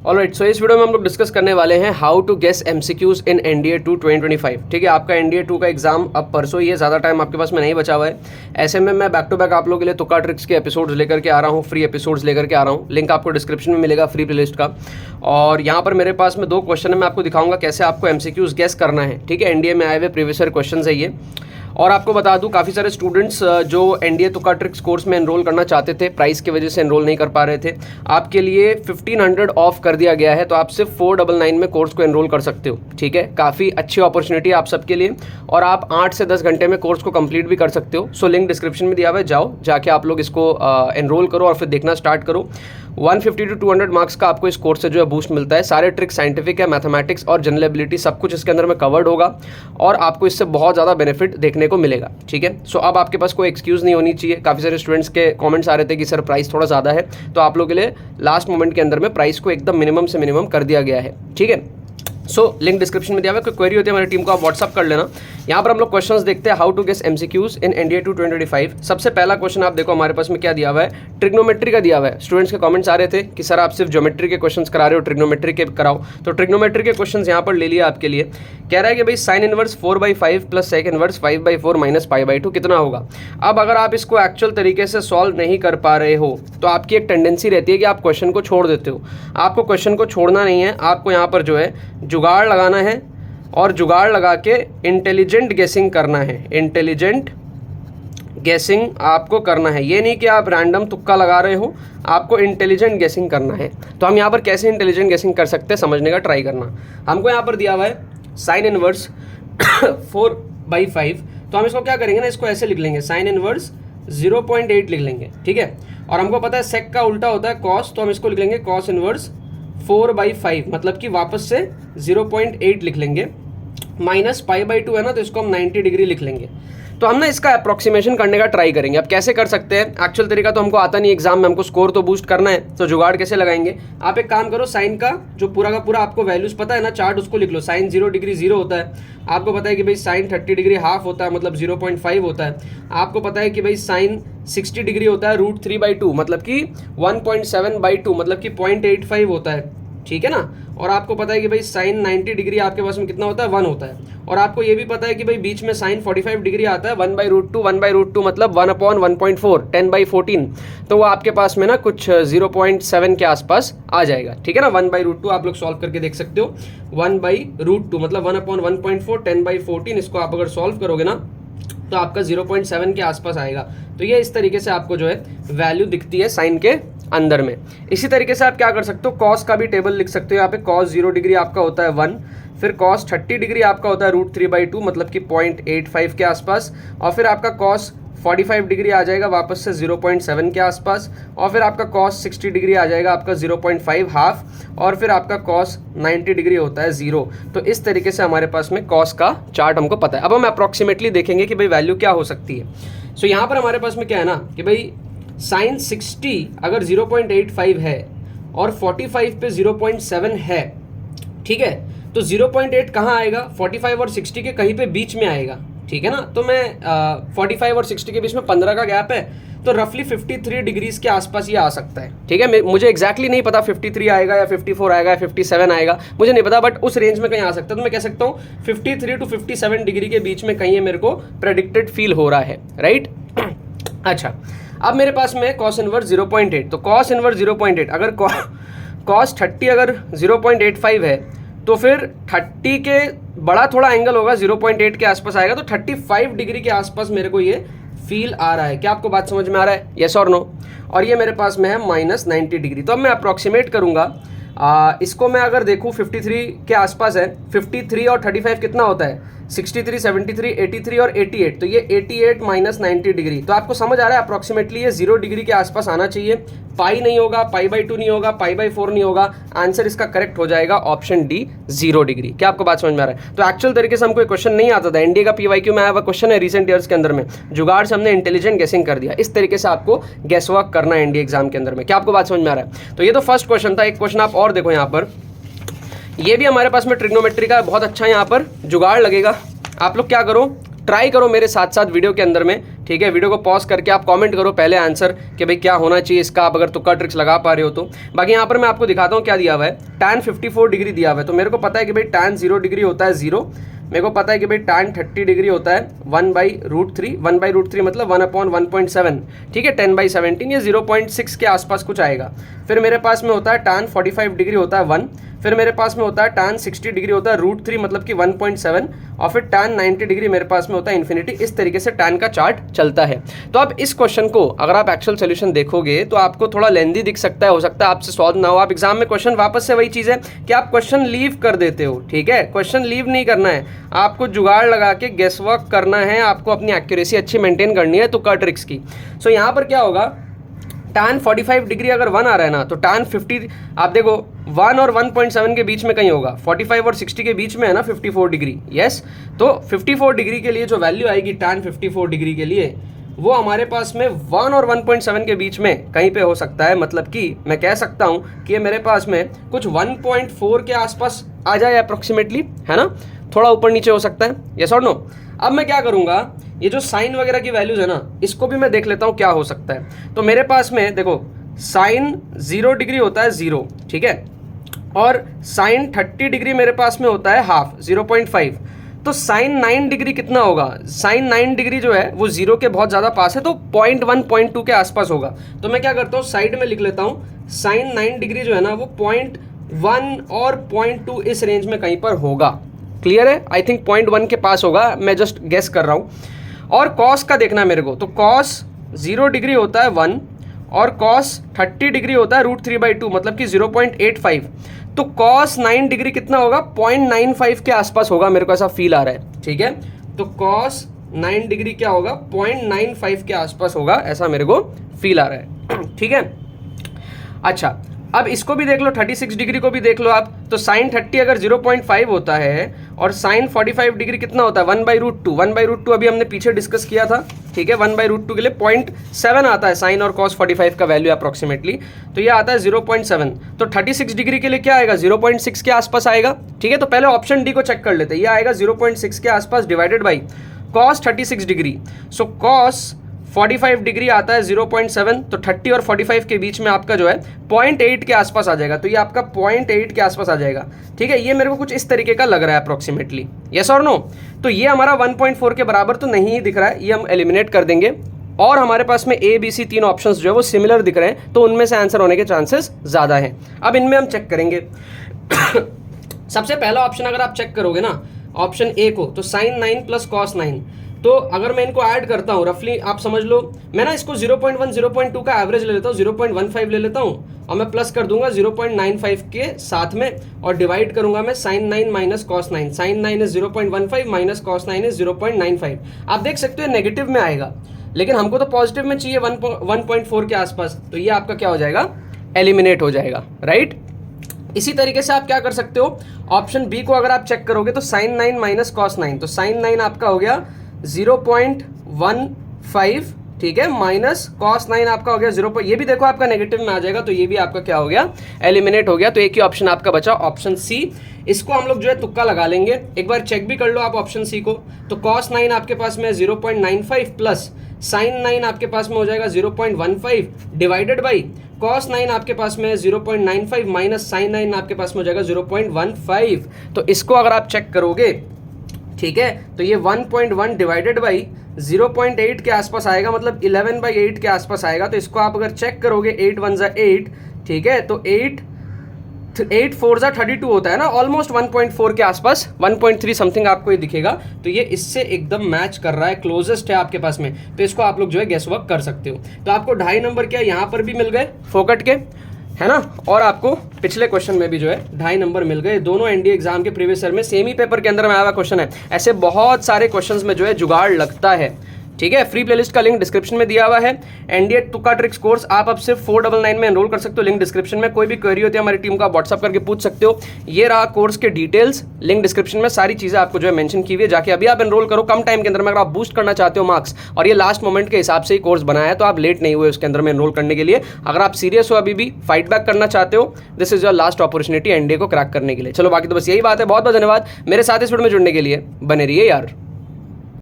Alright, सो इस video में हम लोग डिस्कस करने वाले हैं how to guess MCQs in NDA 2 2025। ठीक है, आपका एनडीए 2 का एग्जाम अब परसों ही है, ज़्यादा टाइम आपके पास में नहीं बचा हुआ है। ऐसे में मैं बैक टू बैक आप लोगों के लिए तुक्का ट्रिक्स के एपिसोड्स लेकर के आ रहा हूँ, फ्री एपिसोड्स लेकर के आ रहा हूँ। लिंक आपको डिस्क्रिप्शन में मिलेगा फ्री प्लेलिस्ट का। और यहाँ पर मेरे पास में 2 क्वेश्चन है, मैं आपको दिखाऊंगा कैसे आपको एमसीक्यूज गेस करना है। ठीक है, एनडीए में आए हुए प्रीवियस ईयर क्वेश्चन है ये। और आपको बता दूं, काफ़ी सारे स्टूडेंट्स जो एनडीए तुक्का ट्रिक्स कोर्स में एनरोल करना चाहते थे, प्राइस की वजह से एनरोल नहीं कर पा रहे थे, आपके लिए 1500 ऑफ कर दिया गया है। तो आप सिर्फ 499 में कोर्स को एनरोल कर सकते हो। ठीक है, काफ़ी अच्छी अपॉर्चुनिटी है आप सबके लिए, और आप 8 से 10 घंटे में कोर्स को कंप्लीट भी कर सकते हो। सो लिंक डिस्क्रिप्शन में दिया हुआ है, जाओ जाके आप लोग इसको एनरोल करो और फिर देखना स्टार्ट करो। 150 to 200 मार्क्स का आपको इस कोर्स से जो है बूस्ट मिलता है। सारे ट्रिक्स साइंटिफिक है, मैथमेटिक्स और जनरल एबिलिटी सब कुछ इसके अंदर में कवर्ड होगा, और आपको इससे बहुत ज़्यादा बेनिफिट देखने को मिलेगा। ठीक है, सो अब आपके पास कोई एक्सक्यूज़ नहीं होनी चाहिए। काफ़ी सारे स्टूडेंट्स के कमेंट्स आ रहे थे कि सर प्राइस थोड़ा ज़्यादा है, तो आप लोगों के लिए लास्ट मोमेंट के अंदर में प्राइस को एकदम मिनिमम से मिनिमम कर दिया गया है। ठीक है, सो लिंक डिस्क्रिप्शन में दिया हुआ है। कोई क्वेरी होती है हमारी टीम को आप व्हाट्सअप कर लेना। यहाँ पर हम लोग क्वेश्चंस देखते हैं, how to guess MCQs in NDA 2 2025। सबसे पहला क्वेश्चन आप देखो हमारे पास में क्या दिया हुआ है, ट्रिग्नोमेट्री का दिया हुआ है। स्टूडेंट्स के कमेंट्स आ रहे थे कि सर आप सिर्फ ज्योमेट्री के क्वेश्चंस करा रहे हो, ट्रिग्नोमेट्री के कराओ। तो ट्रिग्नोमेट्री के क्वेश्चंस यहाँ पर ले लिया आपके लिए। कह रहा है कि भाई sine inverse 4/5 plus sec inverse 5/4 minus π/2 कितना होगा। अब अगर आप इसको एक्चुअल तरीके से सॉल्व नहीं कर पा रहे हो तो आपकी एक टेंडेंसी रहती है कि आप क्वेश्चन को छोड़ देते हो। आपको क्वेश्चन को छोड़ना नहीं है, आपको यहाँ पर जो है जुगाड़ लगाना है, और जुगाड़ लगा के इंटेलिजेंट गेसिंग करना है। इंटेलिजेंट गेसिंग आपको करना है, ये नहीं कि आप रैंडम तुक्का लगा रहे हो, आपको इंटेलिजेंट गेसिंग करना है। तो हम यहाँ पर कैसे इंटेलिजेंट गेसिंग कर सकते हैं, समझने का ट्राई करना। हमको यहाँ पर दिया हुआ है साइन इनवर्स 4/5, तो हम इसको क्या करेंगे ना, इसको ऐसे लिख लेंगे, साइन इनवर्स 0.8 लिख लेंगे। ठीक है, और हमको पता है सेक का उल्टा होता है कॉस, तो हम इसको लिख लेंगे कॉस इनवर्स 4/5, मतलब कि वापस से 0.8 लिख लेंगे, माइनस π/2 है ना, तो इसको हम 90 डिग्री लिख लेंगे। तो हम ना इसका अप्रॉक्सीमेशन करने का ट्राई करेंगे। अब कैसे कर सकते हैं, एक्चुअल तरीका तो हमको आता नहीं, एग्जाम में हमको स्कोर तो बूस्ट करना है, तो जुगाड़ कैसे लगाएंगे। आप एक काम करो, साइन का जो पूरा का पूरा आपको वैल्यूज पता है ना, चार्ट उसको लिख लो। साइन 0 डिग्री 0 होता है, आपको पता है कि भाई साइन 30 डिग्री हाफ होता है, मतलब 0.5 होता है। आपको पता है कि भाई साइन 60 डिग्री होता है √3/2, मतलब कि 1.7/2, मतलब कि 0.85 होता है। ठीक है ना, और आपको पता है कि भाई साइन 90 डिग्री आपके पास में कितना होता है, 1 होता है। और आपको ये भी पता है कि भाई बीच में साइन 45 डिग्री आता है, 1/√2 मतलब 1/1.4 10/14, तो वो आपके पास में ना कुछ 0.7 के आसपास आ जाएगा। ठीक है ना, 1/√2 आप लोग सॉल्व करके देख सकते हो। 1/√2 मतलब 1/1.4 10/14, इसको आप अगर सॉल्व करोगे ना तो आपका 0.7 के आसपास आएगा। तो ये इस तरीके से आपको जो है वैल्यू दिखती है साइन के अंदर में। इसी तरीके से आप क्या कर सकते हो, कॉस का भी टेबल लिख सकते हो। यहाँ पे कॉस 0 डिग्री आपका होता है 1, फिर कॉस 30 डिग्री आपका होता है √3/2, मतलब कि 0.85 के आसपास, और फिर आपका कॉस 45 डिग्री आ जाएगा वापस से 0.7 के आसपास, और फिर आपका कॉस 60 डिग्री आ जाएगा आपका 0.5 हाफ, और फिर आपका कॉस 90 डिग्री होता है 0। तो इस तरीके से हमारे पास में कॉस का चार्ट हमको पता है। अब हम अप्रॉक्सीमेटली देखेंगे कि भाई वैल्यू क्या हो सकती है। सो यहाँ पर हमारे पास में क्या है ना कि भाई साइन 60 अगर 0.85 है और 45 पे 0.7 है, ठीक है, तो 0.8 कहाँ आएगा, 45 और 60 के कहीं पे बीच में आएगा। ठीक है ना, तो मैं 45 और 60 के बीच में 15 का गैप है, तो रफली 53 डिग्रीज के आसपास ये आ सकता है। ठीक है, मुझे एक्जैक्टली नहीं पता 53 आएगा या 54 आएगा या 57 आएगा, मुझे नहीं पता, बट उस रेंज में कहीं आ सकता है। तो मैं कह सकता हूँ 53 to 57 डिग्री के बीच में कहीं मेरे को प्रेडिक्टेड फील हो रहा है, राइट। अच्छा, अब मेरे पास में कॉस इनवर्स 0.8, तो कॉस इनवर्स 0.8 अगर कॉस 30 अगर 0.85 है, तो फिर 30 के बड़ा थोड़ा एंगल होगा, 0.8 के आसपास आएगा, तो 35 डिग्री के आसपास मेरे को ये फील आ रहा है। क्या आपको बात समझ में आ रहा है, येस और नो। और ये मेरे पास में है -90 डिग्री। तो अब मैं अप्रॉक्सीमेट करूंगा, इसको मैं अगर देखूं 53 के आसपास है, 53 और 35 कितना होता है, 63, 73, 83 और 88, तो ये 88 - 90 डिग्री। तो आपको समझ आ रहा है अप्रॉक्सीमेटली ये 0 डिग्री के आसपास आना चाहिए। पाई नहीं होगा, π/2 नहीं होगा, π/4 नहीं होगा, आंसर इसका करेक्ट हो जाएगा ऑप्शन डी 0 डिग्री। क्या आपको बात समझ में आ रहा है। तो एक्चुअल तरीके से हमको क्वेश्चन नहीं आता था, एनडीए का PYQ में आया हुआ क्वेश्चन है रिसेंट ईयर्स के अंदर में, जुगाड़ से हमने इंटेलिजेंट गेसिंग कर दिया। इस तरीके से आपको गेस वर्क करना है एनडीए एग्जाम के अंदर में। क्या आपको बात समझ में आ रहा है। तो ये तो फर्स्ट क्वेश्चन था। एक क्वेश्चन आप और देखो यहाँ पर, ये भी हमारे पास में ट्रिग्नोमेट्री का बहुत अच्छा यहाँ पर जुगाड़ लगेगा। आप लोग क्या करो, ट्राई करो मेरे साथ साथ वीडियो के अंदर में, ठीक है, वीडियो को पॉज करके आप कमेंट करो पहले आंसर कि भाई क्या होना चाहिए इसका, आप अगर तुक्का ट्रिक्स लगा पा रहे हो तो। बाकी यहाँ पर मैं आपको दिखाता हूँ क्या दिया हुआ है, tan 54 डिग्री दिया हुआ है, तो मेरे को पता है कि भाई tan 0 डिग्री होता है 0, मेरे को पता है कि भाई tan 30 डिग्री होता है 1/√3, 1/√3 मतलब 1/1.7, ठीक है, 10/17, ये 0.6 के आसपास कुछ आएगा। फिर मेरे पास में होता है tan 45 डिग्री होता है 1, फिर मेरे पास में होता है tan 60 डिग्री होता है √3 मतलब कि 1.7, और फिर tan 90 डिग्री मेरे पास में होता है इन्फिनिटी। इस तरीके से tan का चार्ट चलता है। तो अब इस क्वेश्चन को अगर आप एक्चुअल सोल्यूशन देखोगे तो आपको थोड़ा लेंदी दिख सकता है, हो सकता है आपसे सॉल्व ना हो। आप एग्जाम में क्वेश्चन वापस से वही चीज़ है कि आप क्वेश्चन लीव कर देते हो, ठीक है, क्वेश्चन लीव नहीं करना है, आपको जुगाड़ लगा के गेस वर्क करना है, आपको अपनी एक्यूरेसी अच्छी मेंटेन करनी है तुक्का ट्रिक्स की। सो यहाँ पर क्या होगा, tan 45 डिग्री अगर 1 आ रहा है ना, तो tan 50 आप देखो 1 और 1.7 के बीच में कहीं होगा, 45 और 60 के बीच में है ना 54 डिग्री, यस। तो 54 डिग्री के लिए जो वैल्यू आएगी tan 54 डिग्री के लिए, वो हमारे पास में 1 और 1.7 के बीच में कहीं पे हो सकता है। मतलब कि मैं कह सकता हूँ कि ये मेरे पास में कुछ 1.4 के आसपास आ जाए अप्रोक्सीमेटली, है ना, थोड़ा ऊपर नीचे हो सकता है, यस और नो। अब मैं क्या करूँगा, ये जो साइन वगैरह की वैल्यूज है ना, इसको भी मैं देख लेता हूँ क्या हो सकता है। तो मेरे पास में देखो साइन 0 डिग्री होता है 0, ठीक है, और साइन 30 डिग्री मेरे पास में होता है हाफ 0.5, तो साइन 9 डिग्री कितना होगा, साइन 9 डिग्री जो है वो 0 के बहुत ज़्यादा पास है, तो 0.1 0.2 के आसपास होगा। तो मैं क्या करता हूँ, साइड में लिख लेता हूँ साइन 9 डिग्री जो है ना वो 0.1 और 0.2 इस रेंज में कहीं पर होगा। क्लियर है, आई थिंक 0.1 के पास होगा, मैं जस्ट गेस कर रहा हूँ। और कॉस का देखना है मेरे को, तो कॉस 0 डिग्री होता है 1 और कॉस 30 डिग्री होता है √3/2 मतलब कि 0.85, तो कॉस 9 डिग्री कितना होगा, 0.95 के आसपास होगा, मेरे को ऐसा फील आ रहा है, ठीक है। तो कॉस 9 डिग्री क्या होगा, 0.95 के आसपास होगा, ऐसा मेरे को फील आ रहा है, ठीक है। अच्छा, अब इसको भी देख लो, 36 डिग्री को भी देख लो आप, तो साइन 30 अगर 0.5 होता है और साइन 45 डिग्री कितना होता है 1/√2, 1/√2 अभी हमने पीछे डिस्कस किया था, ठीक है, 1/√2 के लिए 0.7 आता है साइन और कॉस 45 का वैल्यू अप्रोक्सीमेटली, तो ये आता है 0.7, तो 36 डिग्री के लिए क्या आएगा 0.6 के आसपास आएगा, ठीक है। तो पहले ऑप्शन डी को चेक कर लेते हैं, ये आएगा 0.6 के आसपास divided by cos 36 degree, so cos 45 degree आता है 0.7, तो 30 और 45 के बीच में आपका जो है 0.8 के आसपास आ जाएगा, तो ये आपका 0.8 के आसपास आ जाएगा, ठीक है। ये मेरे को कुछ इस तरीके का लग रहा है अप्रोक्सीमेटली, यस और नो। तो ये हमारा 1.4 के बराबर तो नहीं दिख रहा है, ये हम एलिमिनेट कर देंगे, और हमारे पास में ए बी सी 3 ऑप्शंस जो है वो सिमिलर दिख रहे हैं, तो उनमें से आंसर होने के चांसेस ज़्यादा हैं। अब इनमें हम चेक करेंगे। सबसे पहला ऑप्शन अगर आप चेक करोगे ना, ऑप्शन ए को, तो साइन 9 प्लस कॉस 9, तो अगर मैं इनको ऐड करता हूँ रफली, आप समझ लो, मैं ना इसको 0.1 0.2 का एवरेज ले लेता हूँ, 0.15 ले लेता हूँ, और मैं प्लस कर दूंगा 0.95 के साथ में, और डिवाइड करूंगा मैं sine 9 minus cos 9, sine 9 is 0.15 minus cos 9 is 0.95। आप देख सकते हो नेगेटिव में आएगा, लेकिन हमको तो पॉजिटिव में चाहिए 1.4 के आसपास, तो ये आपका क्या हो जाएगा, एलिमिनेट हो जाएगा, राइट। इसी तरीके से आप क्या कर सकते हो, ऑप्शन बी को अगर आप चेक करोगे तो साइन 9 माइनस कॉस 9, तो साइन 9 आपका हो गया 0.15, ठीक है, माइनस कॉस 9 आपका हो गया 0, ये भी देखो आपका नेगेटिव में आ जाएगा, तो ये भी आपका क्या हो गया, एलिमिनेट हो गया। तो एक ही ऑप्शन आपका बचा, ऑप्शन सी। इसको हम लोग जो है तुक्का लगा लेंगे, एक बार चेक भी कर लो आप ऑप्शन सी को। तो कॉस 9 आपके पास में 0.95 प्लस साइन 9 आपके पास में हो जाएगा 0.15 डिवाइडेड बाई कॉस 9 आपके पास में 0.95 माइनस साइन 9 आपके पास में हो जाएगा 0.15। तो इसको अगर आप चेक करोगे, ठीक है, तो ये 1.1 डिवाइडेड बाई 0.8 के आसपास आएगा, मतलब 11/8 के आसपास आएगा। तो इसको आप अगर चेक करोगे 8 1 जा 8, ठीक है, तो 8 4 जा 32 होता है ना, ऑलमोस्ट 1.4 के आसपास, 1.3 समथिंग आपको ये दिखेगा। तो ये इससे एकदम मैच कर रहा है, क्लोजेस्ट है आपके पास में, तो इसको आप लोग जो है गेस वर्क कर सकते हो। तो आपको 2.5 नंबर क्या यहाँ पर भी मिल गए फोकट के, है ना, और आपको पिछले क्वेश्चन में भी जो है 2.5 नंबर मिल गए। दोनों एनडीए एग्जाम के प्रीवियस ईयर में सेम ही पेपर के अंदर में आया हुआ क्वेश्चन है। ऐसे बहुत सारे क्वेश्चंस में जो है जुगाड़ लगता है, ठीक है। फ्री प्लेलिस्ट का लिंक डिस्क्रिप्शन में दिया हुआ है। एनडीए तुक्का ट्रिक्स कोर्स आप अब सिर्फ 499 में एनरोल कर सकते हो, लिंक डिस्क्रिप्शन में। कोई भी क्वेरी होती है हमारी टीम को आप व्हाट्सअप करके पूछ सकते हो। ये रहा कोर्स के डिटेल्स, लिंक डिस्क्रिप्शन में सारी चीज़ें आपको जो है मेंशन की हुई है, जाके अभी आप एनरोल करो कम टाइम के अंदर में। अगर आप बूस्ट करना चाहते हो मार्क्स, और ये लास्ट मोमेंट के हिसाब से ही कोर्स बनाया है, तो आप लेट नहीं हुए उसके अंदर में एनरोल करने के लिए। अगर आप सीरियस हो, अभी भी फाइट बैक करना चाहते हो, this is your last opportunity NDA को क्रैक करने के लिए। चलो बाकी तो बस यही बात है। बहुत बहुत धन्यवाद मेरे साथ इस वीडियो में जुड़ने के लिए। बने रहिए यार।